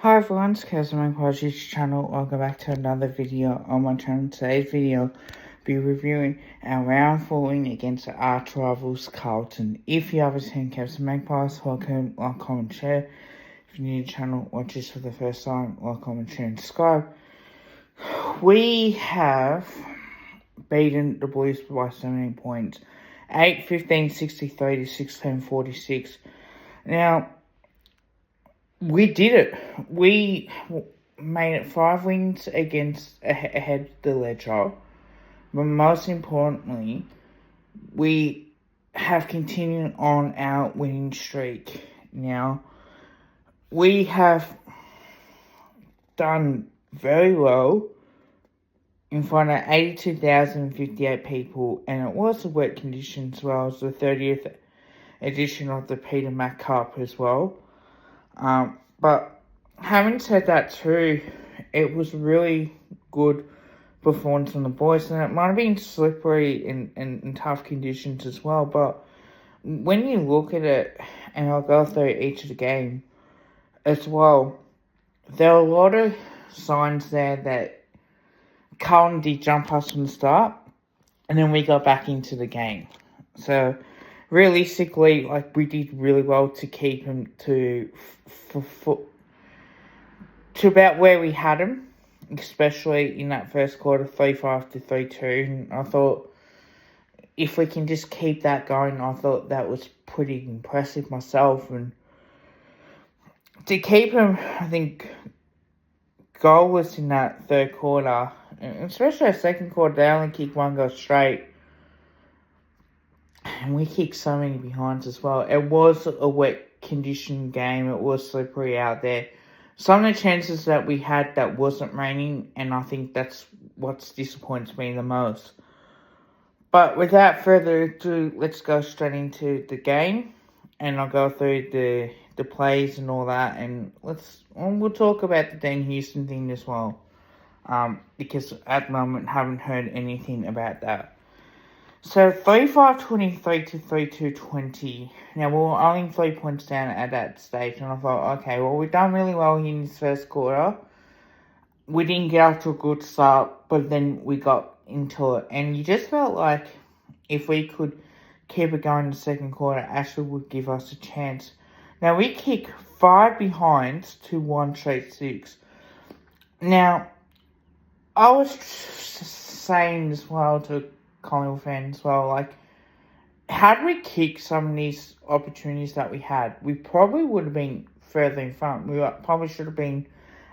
Hi everyone, it's Carlton on YouTube channel. Welcome back to another video on my channel. Today's video be reviewing our round 4 win against the arch rivals Carlton. If you haven't seen Carlton Magpies, welcome, like, comment, share. If you're new to the channel, watch this for the first time, like, comment, share and subscribe. We have beaten the Blues by 17 points. 8-15-63 to 16-46. Now, we did it. We made it 5 wins ahead of the ledger. But most importantly, we have continued on our winning streak. Now, we have done very well in front of 82,058 people, and it was a wet condition as well as the 30th edition of the Peter Mac Cup as well. But having said that too, it was really good performance from the boys, and it might have been slippery in tough conditions as well. But when you look at it, and I'll go through each of the game as well, there are a lot of signs there that Carlton did jump us from the start, and then we got back into the game. So realistically, we did really well to keep him to about where we had him, especially in that first quarter, 3-5 to 3-2. And I thought if we can just keep that going, I thought that was pretty impressive myself. And to keep him, I think, goalless in that third quarter, and especially our second quarter, they only kicked one goal straight. And we kicked so many behinds as well. It was a wet condition game. It was slippery out there. Some of the chances that we had that wasn't raining, and I think that's what disappoints me the most. But without further ado, let's go straight into the game, and I'll go through the plays and all that, and we'll talk about the Dean Houston thing as well, because at the moment haven't heard anything about that. So 3-5-23 to 3-2-20. Now, we were only 3 points down at that stage, and I thought, okay, well, we've done really well in this first quarter. We didn't get off to a good start, but then we got into it. And you just felt like if we could keep it going in the second quarter, Ashley would give us a chance. Now, we kick 5 behinds to 1 straight 6. Now, I was saying as well to Collingwood fans as well, had we kicked some of these opportunities that we had, we probably would have been further in front. We probably should have been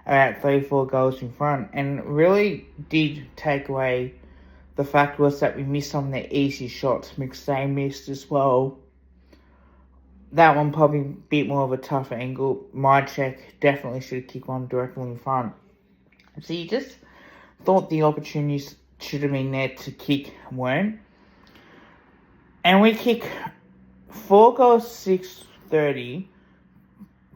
about 3-4 goals in front, and it really did take away the fact was that we missed some of the easy shots. McStay missed as well. That one probably a bit more of a tough angle. My check definitely should have kicked one directly in front. So you just thought the opportunities should have been there to kick, weren't. And we kick 4 goals, 6-30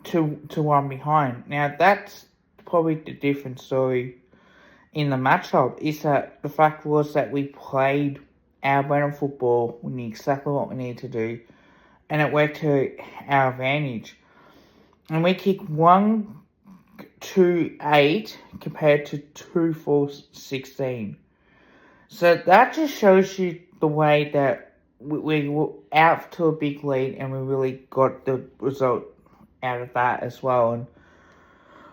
to 1 behind. Now, that's probably the different story in the matchup, is that the fact was that we played our brand of football. We knew exactly what we needed to do, and it worked to our advantage. And we kick 1-2-8 compared to 2-4-16. So that just shows you the way that we were out to a big lead, and we really got the result out of that as well. And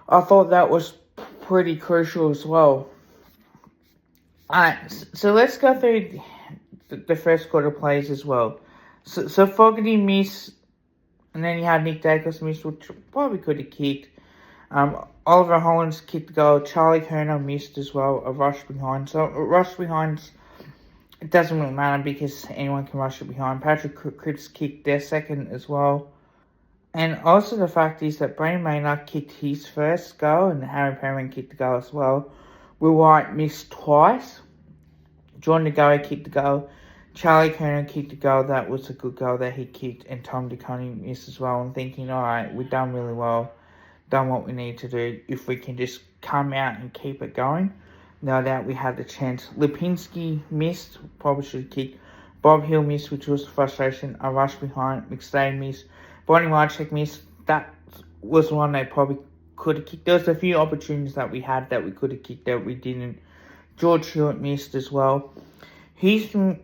I thought that was pretty crucial as well. Alright, so let's go through the first quarter plays as well. So Fogarty missed, and then you had Nick Dacos miss, which probably could have kicked. Oliver Hollands kicked the goal. Charlie Kerner missed as well, a rush behind. So a rush behind, it doesn't really matter because anyone can rush it behind. Patrick Cripps kicked their second as well. And also the fact is that Brandon Maynard kicked his first goal, and Harry Perriman kicked the goal as well. Will White missed twice. John DeGoey kicked the goal. Charlie Kerner kicked the goal. That was a good goal that he kicked. And Tom DeConnie missed as well. I'm thinking, alright, we've done really well. Done what we need to do. If we can just come out and keep it going, no doubt we had the chance. Lipinski missed, probably should have kicked. Bob Hill missed, which was frustration. A rush behind. McStay missed. Bonnie Wycheck missed. That was one they probably could have kicked. There was a few opportunities that we had that we could have kicked that we didn't. George Hewitt missed as well. And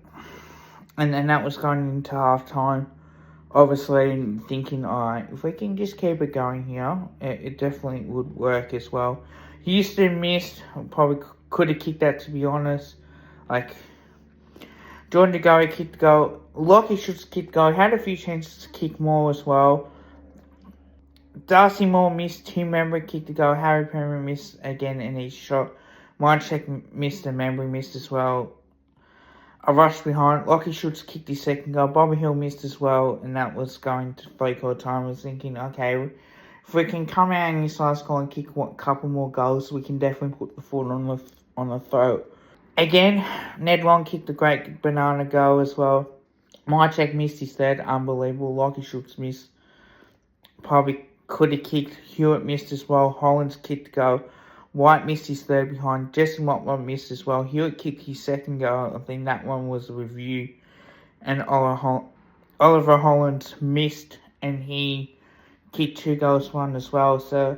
that was going into half time. Obviously, thinking, alright, if we can just keep it going here, it definitely would work as well. Houston missed, probably could have kicked that, to be honest. Like, Jordan DeGoey kicked the goal. Lockie should kick the goal. Had a few chances to kick more as well. Darcy Moore missed. Tim Membry kicked the goal. Harry Perry missed again in his shot. Mychek missed and Membry missed as well. A rush behind. Lockie Schultz kicked his second goal. Bobby Hill missed as well, and that was going to 3-quarter time. I was thinking, okay, if we can come out in this last goal and kick a couple more goals, we can definitely put the foot on the throat. Again, Ned Long kicked a great banana goal as well. Mychek missed his third, unbelievable. Lockie Schultz missed. Probably could have kicked. Hewitt missed as well. Hollands kicked the goal. White missed his third behind. Jesse Mottler missed as well. Hewitt kicked his second goal. I think that one was a review. And Oliver Hollands missed, and he kicked 2 goals, 1 as well. So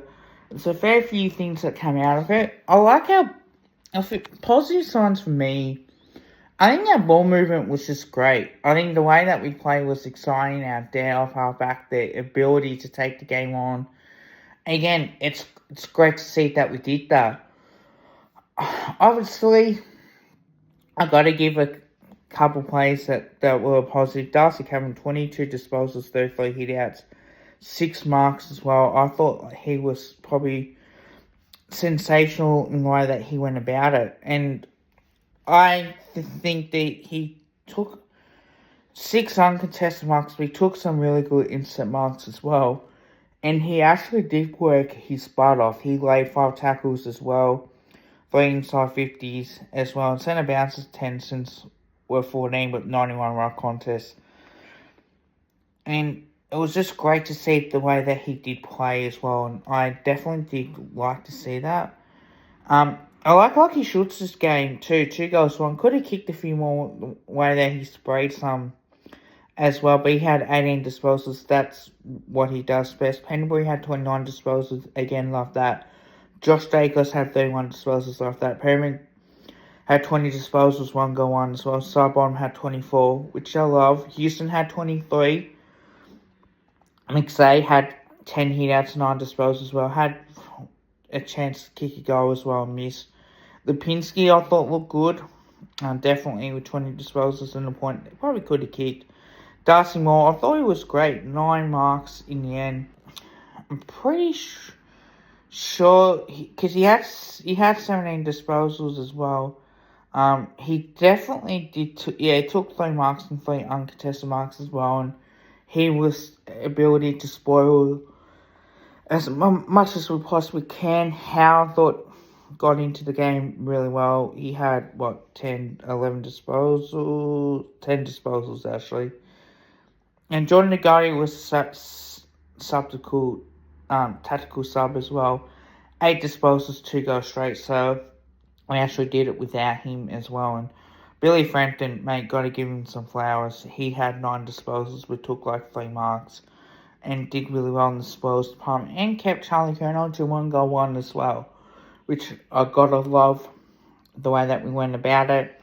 it's a fair few things that came out of it. I like how positive signs for me. I think our ball movement was just great. I think the way that we played was exciting. Our dare off halfback, the ability to take the game on. Again, it's great to see that we did that. Obviously, I got to give a couple plays that were positive. Darcy Cameron, 22 disposals, 33 hitouts, 6 marks as well. I thought he was probably sensational in the way that he went about it. And I think that he took 6 uncontested marks, but he took some really good instant marks as well. And he actually did work his butt off. He laid 5 tackles as well, 3 inside 50s as well. And centre bounces 10 since we're 14, but 91 ruck contests. And it was just great to see the way that he did play as well. And I definitely did like to see that. I like Lockie Schultz's game too. 2 goals, 1. Could have kicked a few more the way that he sprayed some as well, but he had 18 disposals. That's what he does best. Pendlebury had 29 disposals. Again, love that. Josh Jacobs had 31 disposals. Love that. Perryman had 20 disposals, 1 goal, 1 as well. Sidebottom had 24, which I love. Houston had 23. McSay had 10 hitouts, 9 disposals as well. Had a chance to kick a goal as well and miss. Lipinski, I thought, looked good. Definitely with 20 disposals and a point. They probably could have kicked. Darcy Moore, I thought he was great. 9 marks in the end. I'm pretty sure, because he had 17 disposals as well. He definitely did, he took 3 marks and 3 uncontested marks as well. And he was ability to spoil as much as we possibly can. Howe, I thought, got into the game really well. He had, 10 disposals actually. And Jordan Nagari was tactical sub as well. 8 disposals, 2 goals straight. So we actually did it without him as well. And Billy Frampton, mate, got to give him some flowers. He had 9 disposals, but took 3 marks. And did really well in the spoils department. And kept Charlie Colonel to 1 goal, 1 as well. Which I gotta love the way that we went about it.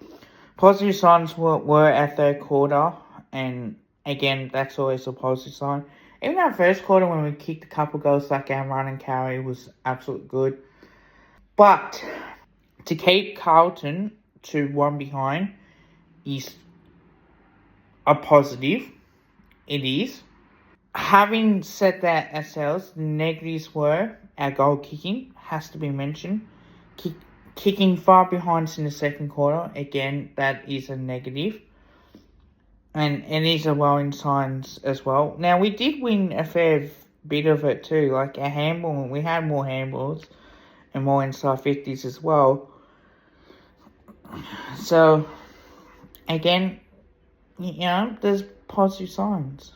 Positive signs were our 3rd quarter. And again, that's always a positive sign. Even our 1st quarter when we kicked a couple goals like our run and carry was absolutely good. But to keep Carlton to 1 behind is a positive. It is. Having said that ourselves, the negatives were our goal kicking, has to be mentioned. Kicking far behind us in the 2nd quarter, again, that is a negative. And it is a worrying signs as well. Now, we did win a fair bit of it too. Like our handball, we had more handballs and more inside 50s as well. So, again, there's positive signs.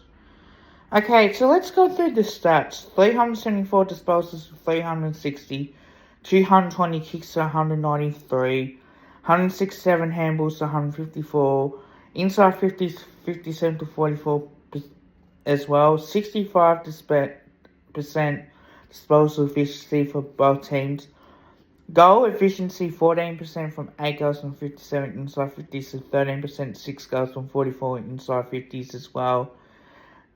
Okay, so let's go through the stats. 374 disposals to 360. 220 kicks to 193. 167 handballs to 154. Inside 50s, 57 to 44 as well. 65% disposal efficiency for both teams. Goal efficiency 14% from 8 goals from 57 inside 50s to 13%, 6 goals from 44 inside 50s as well.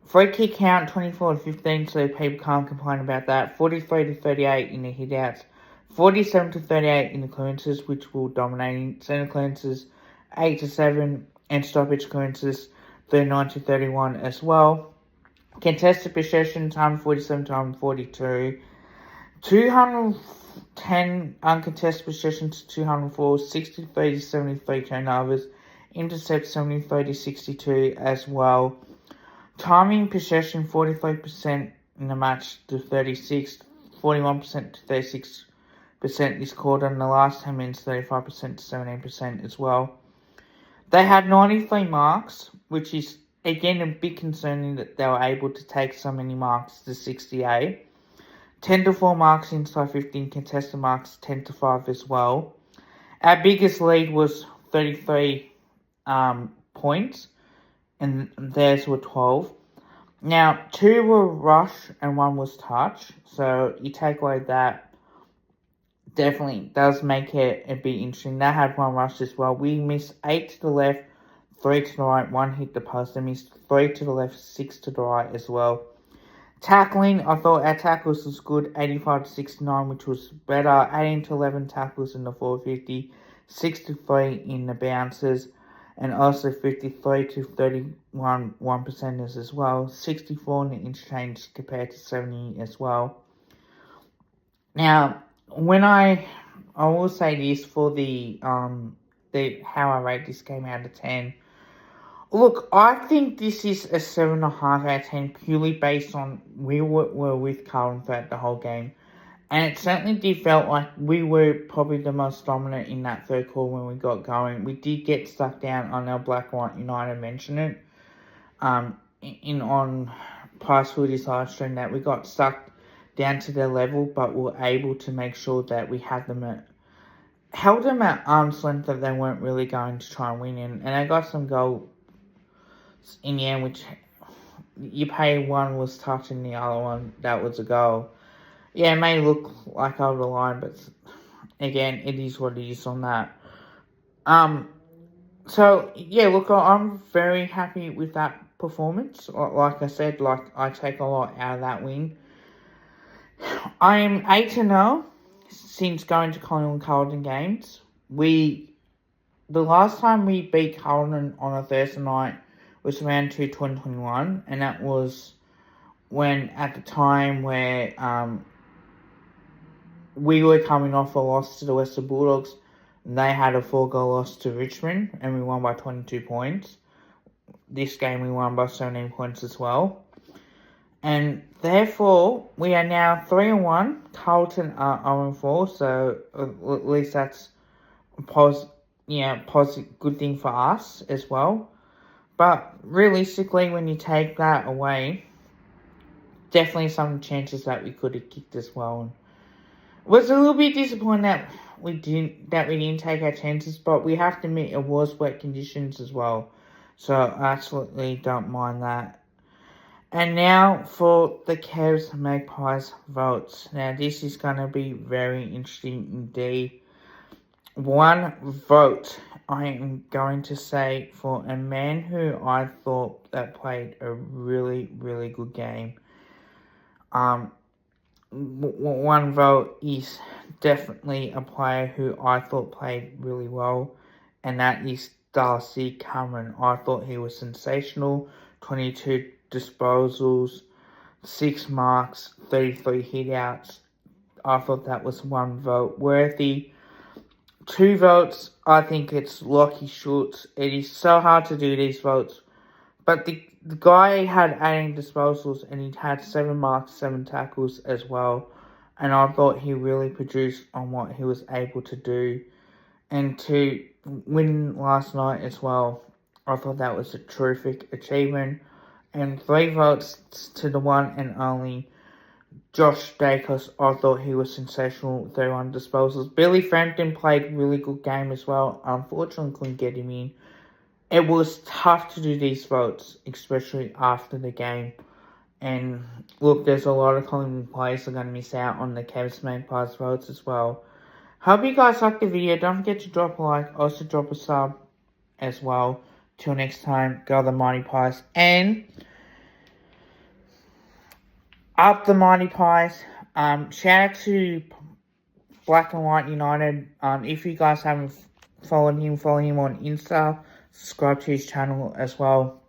Free kick count 24 to 15, so people can't complain about that. 43 to 38 in the hitouts, 47 to 38 in the clearances, which will dominate. Centre clearances 8 to 7, and stoppage clearances 39 to 31 as well. Contested possessions 147 to 142. 210 uncontested possessions to 204, 63 to 73 turnovers, intercept 73 to 62 as well. Timing possession 43% in the match to 36, 41% to 36% this quarter, and the last 10 minutes 35% to 17% as well. They had 93 marks, which is again a bit concerning that they were able to take so many marks to 68. 10 to 4 marks inside 15, contested marks 10 to 5 as well. Our biggest lead was 33 points, and theirs were 12. Now, 2 were rush and 1 was touch, so you take away that, definitely does make it a bit interesting. They had 1 rush as well. We missed 8 to the left, 3 to the right, 1 hit the post. They missed 3 to the left, 6 to the right as well. Tackling, I thought our tackles was good, 85 to 69, which was better. 18 to 11 tackles in the 450, 63 in the bounces, and also 53 to 31 1%ers as well. 64 in the interchange compared to 70 as well. Now, when I will say this for the how I rate this game out of 10. Look, I think this is a 7.5 out of 10 purely based on we were with Carlton throughout the whole game. And it certainly did felt like we were probably the most dominant in that third quarter when we got going. We did get stuck down on our Black White United mentioned it. On Price Hoodie's live stream that we got stuck down to their level, but were able to make sure that we had them held them at arm's length, that they weren't really going to try and win. And I got some goals in the end, which you pay one was touch and the other one, that was a goal. Yeah, it may look like over the line, but again, it is what it is on that. So, yeah, look, I'm very happy with that performance. Like I said, I take a lot out of that win. I am 8-0 since going to Carlton games. The last time we beat Carlton on a Thursday night was round 2 2021, and that was when, at the time where we were coming off a loss to the Western Bulldogs. They had a 4-goal loss to Richmond, and we won by 22 points. This game we won by 17 points as well. And therefore, we are now 3-1. Carlton are 0-4, so at least that's a positive, good thing for us as well. But realistically, when you take that away, definitely some chances that we could have kicked as well. Was a little bit disappointed that we didn't take our chances, but we have to admit it was wet conditions as well. So I absolutely don't mind that. And now for the Cavs Magpies votes. Now this is going to be very interesting indeed. One vote I am going to say for a man who I thought that played a really, really good game. One vote is definitely a player who I thought played really well, and that is Darcy Cameron. I thought he was sensational. 22 disposals, 6 marks, 33 hitouts. I thought that was one vote worthy. 2 votes, I think it's Lockie Schultz. It is so hard to do these votes, but the guy had 18 disposals and he had 7 marks, 7 tackles as well. And I thought he really produced on what he was able to do. And to win last night as well, I thought that was a terrific achievement. And 3 votes to the one and only Josh Dacos. I thought he was sensational, 31 disposals. Billy Frampton played a really good game as well. Unfortunately, couldn't get him in. It was tough to do these votes, especially after the game. And look, there's a lot of Collingwood players that are going to miss out on the Cavs Magpies votes as well. Hope you guys liked the video. Don't forget to drop a like. Also drop a sub as well. Till next time, go the Mighty Pies. And up the Mighty Pies. Shout out to Black and White United. If you guys haven't followed him, follow him on Insta. Subscribe to his channel as well.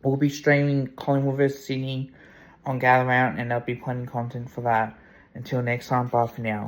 We'll be streaming Collingwood vs Sydney on Gather Round, and there'll be plenty of content for that. Until next time, bye for now.